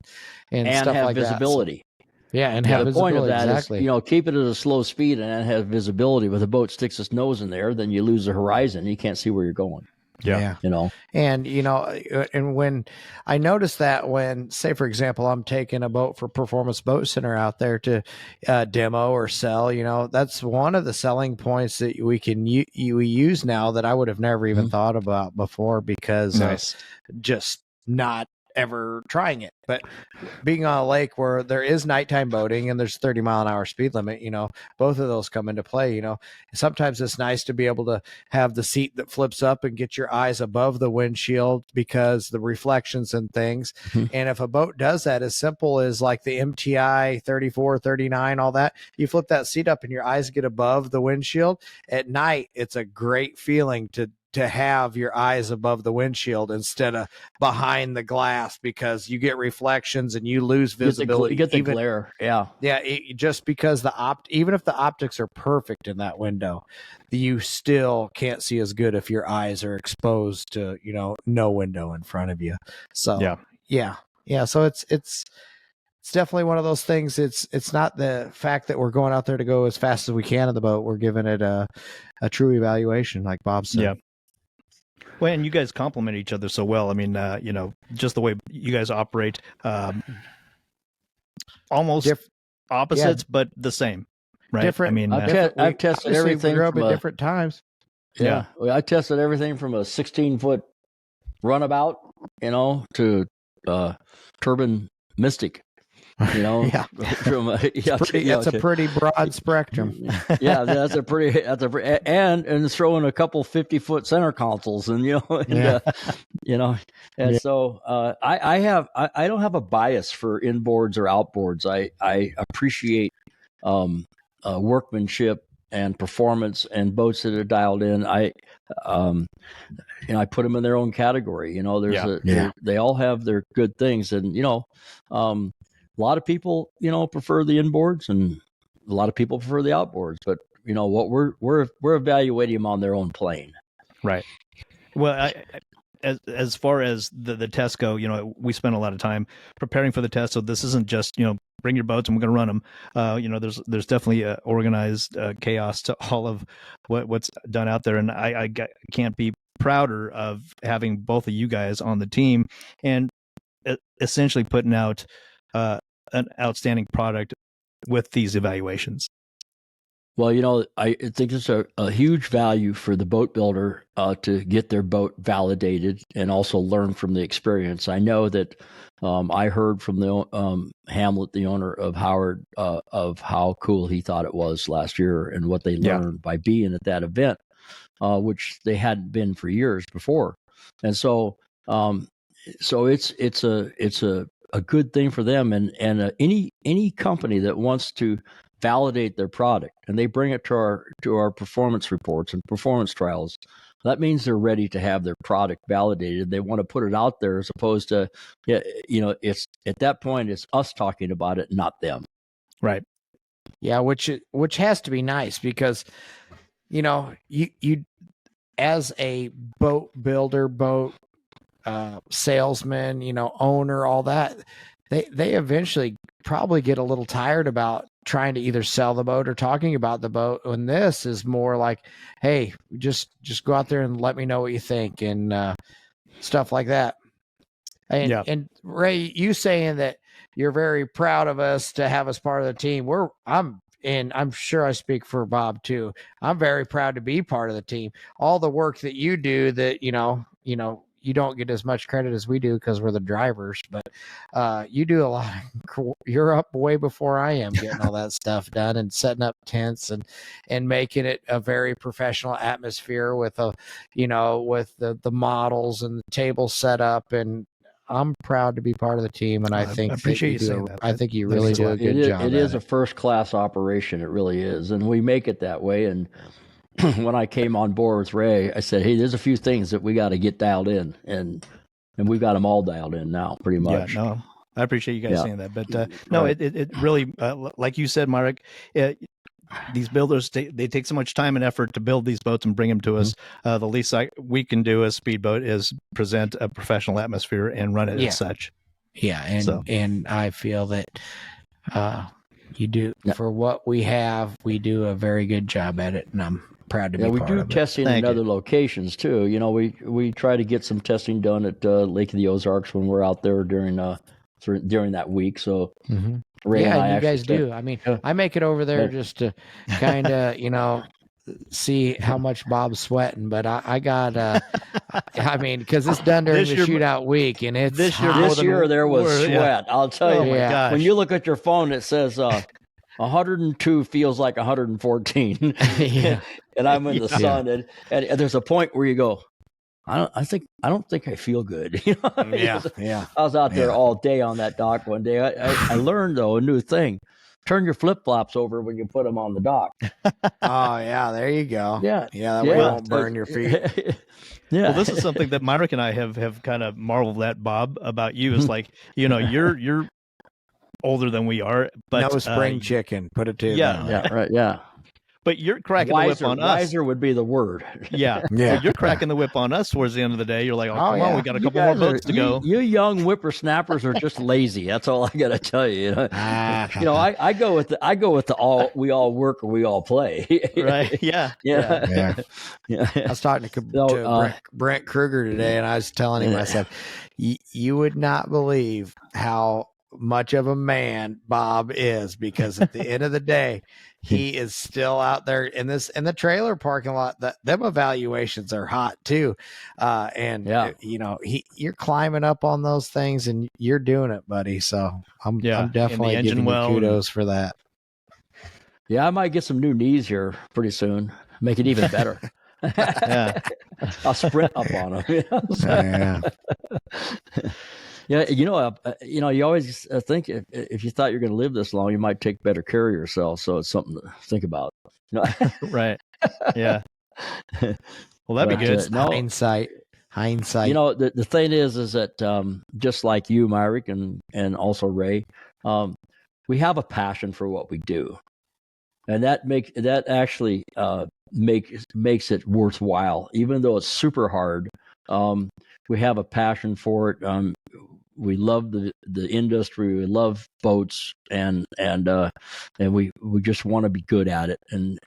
stuff have like visibility. That. So, yeah, and have the visibility. point of that exactly. is, keep it at a slow speed and then have visibility. But the boat sticks its nose in there, then you lose the horizon. You can't see where you're going. Yeah. And, and when I noticed that when, say, for example, I'm taking a boat for Performance Boat Center out there to demo or sell, that's one of the selling points that we can we use now that I would have never even thought about before, because just not ever trying it. But being on a lake where there is nighttime boating and there's 30-mile-an-hour speed limit, both of those come into play. Sometimes it's nice to be able to have the seat that flips up and get your eyes above the windshield because the reflections and things. And if a boat does that, as simple as like the MTI 34, 39, all that, you flip that seat up and your eyes get above the windshield at night. It's a great feeling to have your eyes above the windshield instead of behind the glass, because you get reflections and you lose visibility. You get the glare. Yeah. Just because even if the optics are perfect in that window, you still can't see as good if your eyes are exposed to, no window in front of you. So yeah. So it's definitely one of those things. It's not the fact that we're going out there to go as fast as we can in the boat. We're giving it a true evaluation, like Bob said. Yeah. Well, and you guys complement each other so well. I mean, just the way you guys operate, almost opposites, but the same, right? Different. I mean, I've tested everything. We grew up at different times. Yeah. I tested everything from a 16-foot runabout, to turbine Mystic. It's a pretty broad spectrum. That's and throw in a couple 50-foot center consoles, and so I don't have a bias for inboards or outboards. I appreciate workmanship and performance and boats that are dialed in. I put them in their own category. They all have their good things, and a lot of people, prefer the inboards, and a lot of people prefer the outboards. But what we're evaluating them on their own plane. Right. Well, as far as the tests go, we spend a lot of time preparing for the test. So this isn't just bring your boats and we're going to run them. There's definitely organized chaos to all of what's done out there, and I can't be prouder of having both of you guys on the team and essentially putting out an outstanding product with these evaluations. Well, I think it's a huge value for the boat builder to get their boat validated and also learn from the experience. I know that I heard from the Hamlet, the owner of Howard, of how cool he thought it was last year and what they learned by being at that event, which they hadn't been for years before. And so it's a good thing for them, and any company that wants to validate their product and they bring it to our performance reports and performance trials, that means they're ready to have their product validated. They want to put it out there, as opposed to it's at that point it's us talking about it, not them. Right. Yeah, which has to be nice, because you as a boat builder, boat salesman, owner, all that, they eventually probably get a little tired about trying to either sell the boat or talking about the boat. And this is more like, hey, just go out there and let me know what you think, and stuff like that. And Ray, you saying that you're very proud of us to have us part of the team. I'm sure I speak for Bob too. I'm very proud to be part of the team. All the work that you do, that you don't get as much credit as we do because we're the drivers, but you do a lot. You're up way before I am getting all that stuff done and setting up tents and making it a very professional atmosphere with with the models and the table set up. And I'm proud to be part of the team, and I think appreciate you saying that. I think you really do a good job. It is a first-class operation. It really is, and we make it that way. And when I came on board with Ray, I said, "Hey, there's a few things that we got to get dialed in, and we've got them all dialed in now, pretty much." Yeah, no, I appreciate you guys saying that, but no, it really, like you said, Myrick, these builders, they take so much time and effort to build these boats and bring them to us. The least we can do as Speedboat is present a professional atmosphere and run it as such. Yeah, and I feel that you do, for what we have, we do a very good job at it, and I'm proud to be part of it. We do testing in other locations too. We try to get some testing done at Lake of the Ozarks when we're out there during that week. So Ray and I you guys do. I mean, I make it over there just to kind of see how much Bob's sweating, but I got I mean, because it's done during the shootout week, and it's this year there was sweat. Yeah. I'll tell you, when you look at your phone, it says 102 feels like 114. And I'm in the sun, and there's a point where you go, I don't think I feel good. I was out there all day on that dock one day. I learned though a new thing. Turn your flip flops over when you put them on the dock. Oh yeah, there you go. Yeah, that way you won't burn your feet. Well, this is something that Myrick and I have kind of marveled at, Bob, about you. Is like, you're older than we are, but no spring chicken. Put it to yeah. But you're cracking the whip on us. Wiser would be the word. Yeah. But you're cracking the whip on us towards the end of the day. You're like, come on, we got a couple more boats to go. You young whippersnappers are just lazy. That's all I got to tell you. I go with the all, we all work or we all play. Right. Yeah. I was talking to Brent Kruger today, and I was telling him, I said, you would not believe how much of a man Bob is, because at the end of the day, he is still out there in the trailer parking lot. Them evaluations are hot too. You're climbing up on those things and you're doing it, buddy. So I'm definitely giving you kudos for that. Yeah. I might get some new knees here pretty soon. Make it even better. I'll sprint up on them. Yeah, you always think if you thought you're going to live this long, you might take better care of yourself. So it's something to think about. Right. Yeah. Well, that'd be good. Hindsight. The thing is that just like you, Myrick, and also Ray, we have a passion for what we do, and that actually makes it worthwhile, even though it's super hard. We have a passion for it. We love the industry. We love boats, and we just want to be good at it. And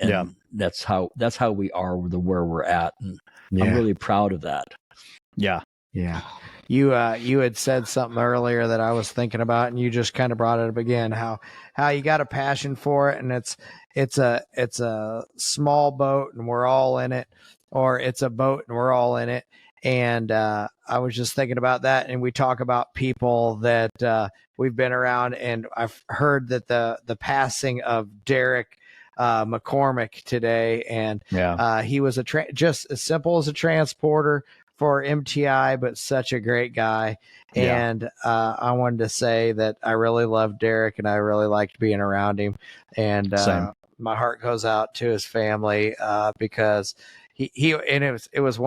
that's how we are where we're at. And I'm really proud of that. Yeah. Yeah. You had said something earlier that I was thinking about, and you just kind of brought it up again, how you got a passion for it, and it's a small boat and we're all in it, or it's a boat and we're all in it. And I was just thinking about that, and we talk about people that we've been around, and I've heard that the passing of Derek McCormick today, and he was just as simple as a transporter for MTI, but such a great guy. And I wanted to say that I really loved Derek, and I really liked being around him. And my heart goes out to his family because and it was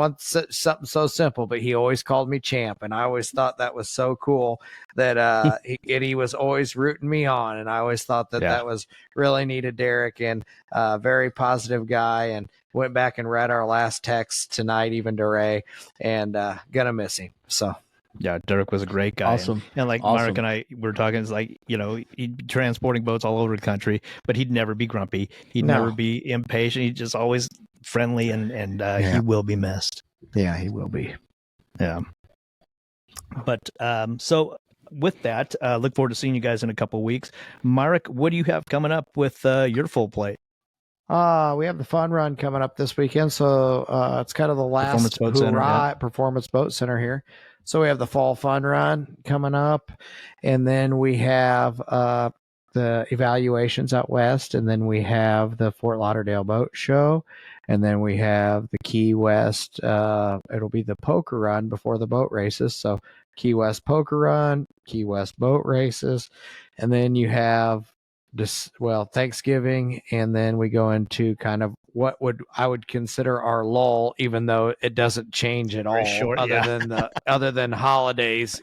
something so simple, but he always called me champ, and I always thought that was so cool that he was always rooting me on, and I always thought that was really neat of Derek, and very positive guy, and went back and read our last text tonight, even to Ray, and gonna miss him. So. Yeah, Derek was a great guy. Awesome. And like Awesome. Myrick and I were talking, it's like, he'd be transporting boats all over the country, but he'd never be grumpy. He'd never be impatient. He's just always friendly, and he will be missed. Yeah, he will be. Yeah. But so with that, look forward to seeing you guys in a couple of weeks. Myrick, what do you have coming up with your full plate? We have the fun run coming up this weekend. So it's kind of the last Performance Boat Center, at Performance Boat Center here. So we have the fall fun run coming up, and then we have the evaluations out west, and then we have the Fort Lauderdale Boat Show, and then we have the Key West. It'll be the poker run before the boat races. So Key West poker run, Key West boat races, and then you have Thanksgiving, and then we go into kind of what I would consider our lull, even though it doesn't change at all, short, other than holidays,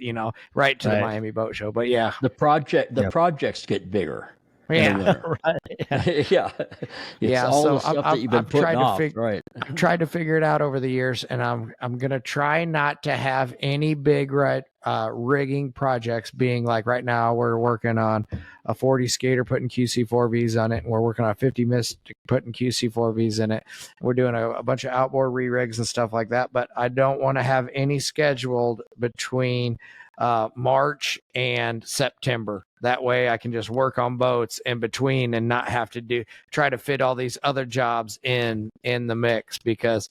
right to the Miami Boat Show. But yeah, the projects get bigger. Yeah, right. Yeah. All so the stuff that you've been putting off, right? I've tried to figure it out over the years, and I'm gonna try not to have any big rigging projects. Being like right now, we're working on a 40 skater putting QC4Vs on it, and we're working on a 50 Mystic putting QC4Vs in it. We're doing a bunch of outboard re-rigs and stuff like that, but I don't want to have any scheduled between March and September. That way I can just work on boats in between and not have to try to fit all these other jobs in the mix, because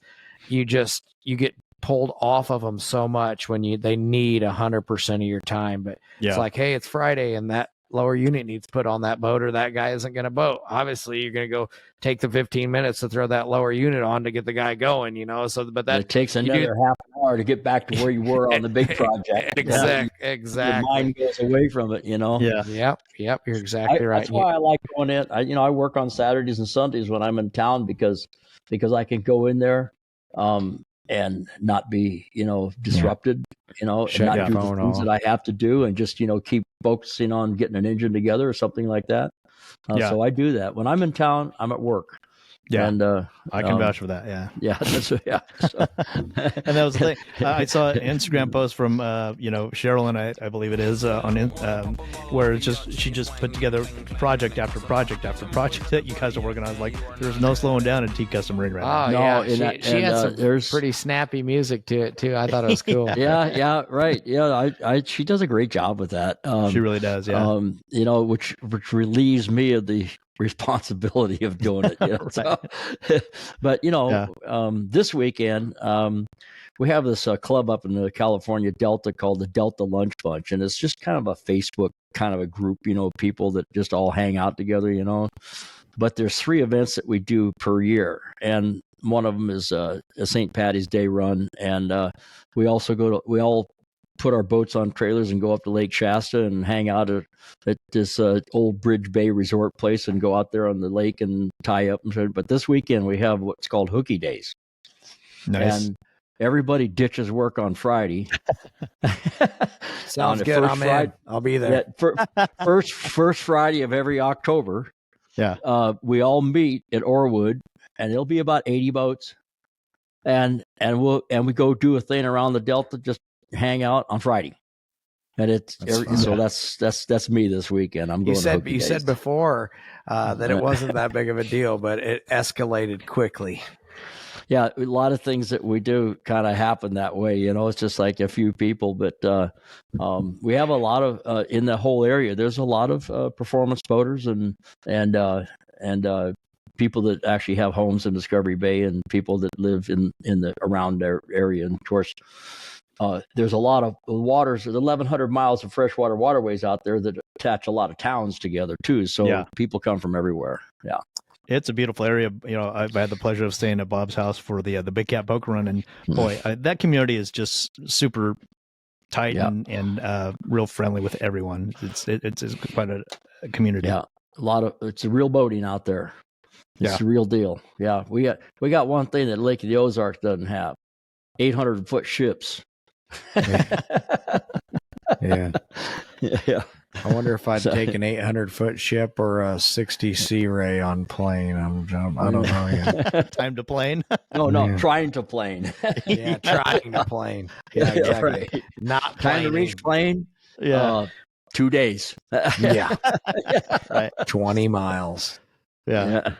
you get pulled off of them so much when they need 100% of your time. But it's like, hey, it's Friday and that lower unit needs put on that boat, or that guy isn't going to boat. Obviously you're going to go take the 15 minutes to throw that lower unit on to get the guy going, but that it takes another half an hour to get back to where you were on the big project. Exactly. Your mind goes away from it, Yep. You're exactly right. That's why I like going in. I work on Saturdays and Sundays when I'm in town, because I can go in there and not be, disrupted, and not do the things that I have to do, and just, keep focusing on getting an engine together or something like that. So I do that. When I'm in town, I'm at work. Yeah, and I can vouch for that. Yeah, that's So. And that was the thing. I saw an Instagram post from Cheryl, and I believe it is where she just put together project after project after project that you guys are working on. Like, there's no slowing down in T Custom Rig right now. She had some pretty snappy music to it too. I thought it was cool. Yeah, right. Yeah, she does a great job with that. She really does. Yeah. Which relieves me of the responsibility of doing it. But this weekend we have this club up in the California Delta called the Delta Lunch Bunch, and it's just kind of a Facebook kind of a group, people that just all hang out together, but there's 3 events that we do per year, and one of them is a St. Patty's Day run, and we all put our boats on trailers and go up to Lake Shasta and hang out at this old Bridge Bay resort place and go out there on the lake and tie up. But this weekend we have what's called Hooky Days. Nice. And everybody ditches work on Friday. Sounds good. I'm in. I'll be there. First Friday of every October. Yeah. We all meet at Orwood, and it'll be about 80 boats. And we go do a thing around the Delta, just hang out on Friday, and that's me this weekend. I'm going. You said before that it wasn't that big of a deal, but it escalated quickly. Yeah, a lot of things that we do kind of happen that way. It's just like a few people, but we have a lot of in the whole area. There's a lot of performance boaters and people that actually have homes in Discovery Bay, and people that live in the around their area. And of course, there's a lot of waters. There's 1,100 miles of freshwater waterways out there that attach a lot of towns together too. So people come from everywhere. Yeah. It's a beautiful area. I've had the pleasure of staying at Bob's house for the Big Cat Poker Run, and boy, that community is just super tight and real friendly with everyone. It's quite a community. Yeah, it's a real boating out there. It's the real deal. Yeah, we got one thing that Lake of the Ozarks doesn't have: 800-foot ships. Yeah. Yeah. I wonder if I'd take an 800-foot ship or a 60 Sea Ray on plane. I don't know yet. Time to plane. No, Yeah. trying to plane. Yeah, trying to plane. Yeah, exactly. Right. Not Trying to reach plane. Yeah. 2 days. Yeah, Right. 20 miles. Yeah.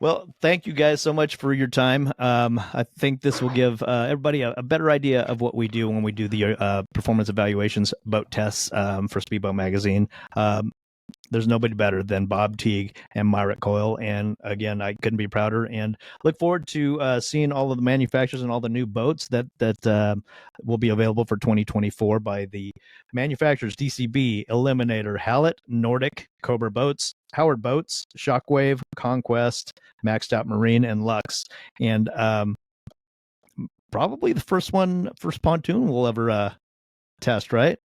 Well, thank you guys so much for your time. I think this will give everybody a better idea of what we do when we do the performance evaluations boat tests for Speedboat Magazine. There's nobody better than Bob Teague and Myrick Coil. And again, I couldn't be prouder, and look forward to seeing all of the manufacturers and all the new boats that will be available for 2024 by the manufacturers: DCB, Eliminator, Hallett, Nordic, Cobra Boats, Howard Boats, Shockwave, Conquest, Maxed Out Marine, and Lux. And probably the first pontoon we'll ever test, right?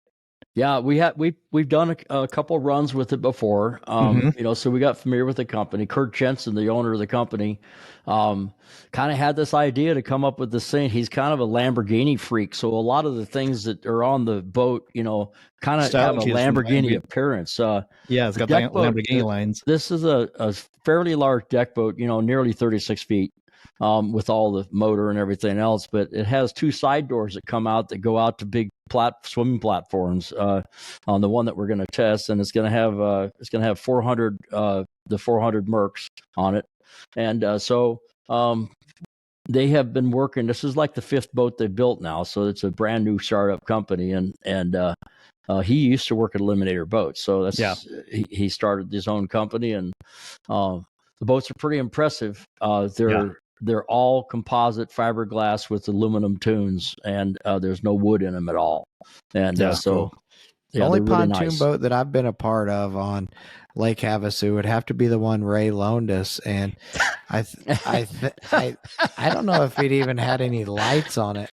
Yeah, we've done a couple runs with it before. So we got familiar with the company. Kurt Jensen, the owner of the company, kind of had this idea to come up with this thing. He's kind of a Lamborghini freak, so a lot of the things that are on the boat, kind of have a Lamborghini appearance. Yeah, it's got the Lamborghini lines. This is a fairly large deck boat, nearly 36 feet. With all the motor and everything else, but it has 2 side doors that come out that go out to big swimming platforms on the one that we're going to test, and it's going to have 400 the 400 Mercs on it, and so they have been working. This is like the 5th boat they built now, so it's a brand new startup company, and he used to work at Eliminator Boats, so he started his own company, and the boats are pretty impressive. They're all composite fiberglass with aluminum tunes, and there's no wood in them at all. And cool. The only pontoon boat that I've been a part of on Lake Havasu would have to be the one Ray loaned us, and I don't know if it even had any lights on it.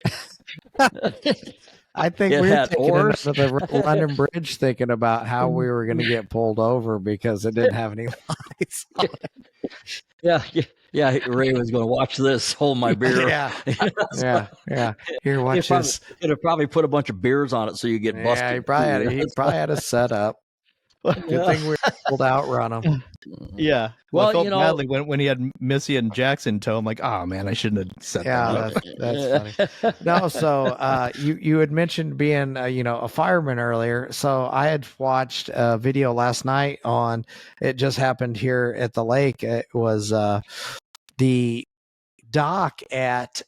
I think we were taking it to the London Bridge thinking about how we were going to get pulled over because it didn't have any lights on it. Yeah, Ray was going to watch this, hold my beer. Yeah. Here, watch this. He'd have probably put a bunch of beers on it so you get busted. Yeah, he probably had a setup. Good thing we pulled out, run him. Yeah. Well, I felt badly when he had Missy and Jackson tow. I'm like, oh man, I shouldn't have set that up. That's funny. No, so you had mentioned being a fireman earlier. So I had watched a video last night on. It just happened here at the lake. It was the dock at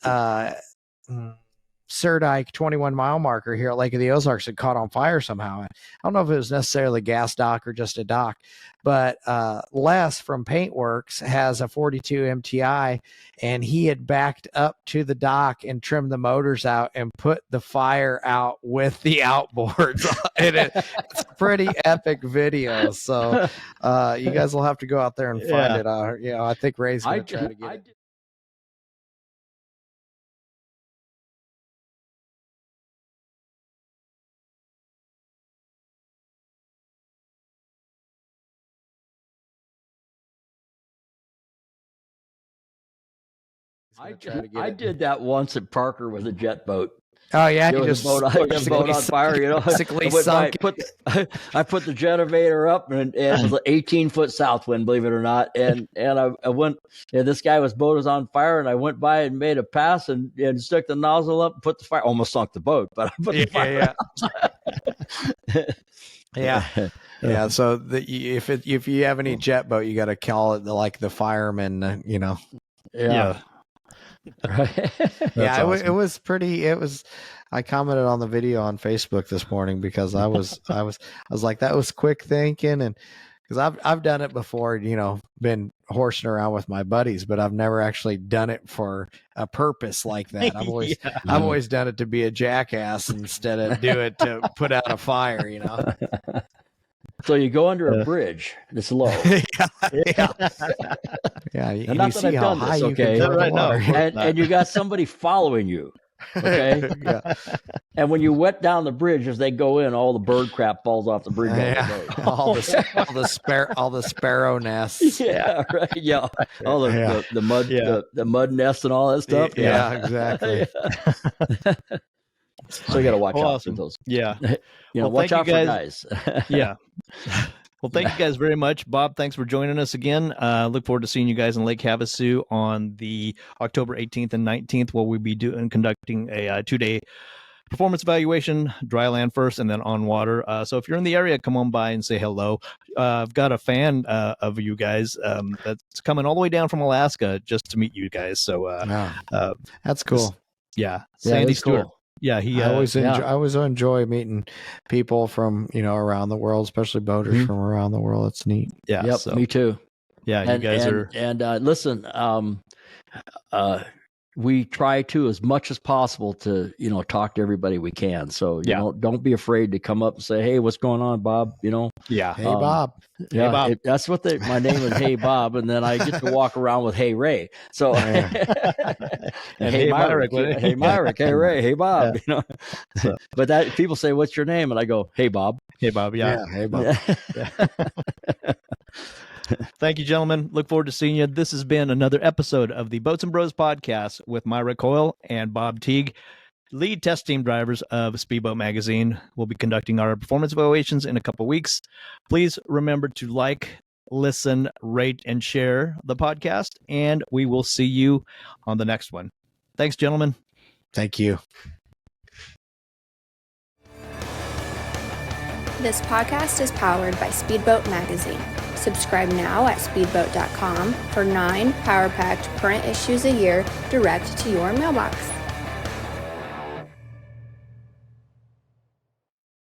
Surdike 21 mile marker here at Lake of the Ozarks had caught on fire somehow. I don't know if it was necessarily a gas dock or just a dock, but Les from Paintworks has a 42 MTI, and he had backed up to the dock and trimmed the motors out and put the fire out with the outboards. And it's a pretty epic video. So you guys will have to go out there and find it. I think Ray's going to try to get it. I did that once at Parker with a jet boat. Oh yeah, there was a boat on fire. Basically sunk. I put the jetovator up, and it was an 18-foot south wind, believe it or not. And I went. This guy's boat was on fire, and I went by and made a pass and stuck the nozzle up, and put the fire. Almost sunk the boat, but I put the fire out. Yeah. So if you have any jet boat, you got to call it the fireman. Yeah. Right. Awesome. It was pretty. I commented on the video on Facebook this morning because I was like, that was quick thinking, and because I've done it before, been horsing around with my buddies, but I've never actually done it for a purpose like that. I've always done it to be a jackass instead of do it to put out a fire. So you go under a bridge. It's low. Yeah. And not that I've done this, okay? Right now. And you got somebody following you. Okay. Yeah. And when you wet down the bridge, as they go in, all the bird crap falls off the bridge. All the sparrow nests. Yeah, right. Yeah, all the mud, the mud nests and all that stuff. Yeah, exactly. So you got to watch out Awesome. for those. Yeah. Watch out for guys. Yeah. Well, thank you guys very much. Bob, thanks for joining us again. Look forward to seeing you guys in Lake Havasu on the October 18th and 19th, where we'll be conducting a 2-day performance evaluation, dry land first, and then on water. So if you're in the area, come on by and say hello. I've got a fan of you guys that's coming all the way down from Alaska just to meet you guys. So that's cool. Sandy Stewart. Cool. Yeah, I always enjoy meeting people from around the world, especially boaters from around the world. It's neat. Yeah, yep, so, me too. Yeah, you guys are. And listen, we try to, as much as possible, to talk to everybody we can. So don't be afraid to come up and say, "Hey, what's going on, Bob?" Yeah, hey Bob. Yeah, hey, Bob. That's what my name is. Hey Bob, and then I get to walk around with Hey Ray. So and hey Myrick, hey Myrick, hey Ray, hey Bob. So. But that people say, "What's your name?" And I go, "Hey Bob." Hey Bob. Yeah. Hey Bob. Thank you, gentlemen. Look forward to seeing you. This has been another episode of the Boats and Bros podcast with Myrick Coil and Bob Teague, lead test team drivers of Speedboat Magazine. We'll be conducting our performance evaluations in a couple of weeks. Please remember to like, listen, rate, and share the podcast, and we will see you on the next one. Thanks, gentlemen. Thank you. This podcast is powered by Speedboat Magazine. Subscribe now at speedboat.com for 9 power-packed current issues a year direct to your mailbox.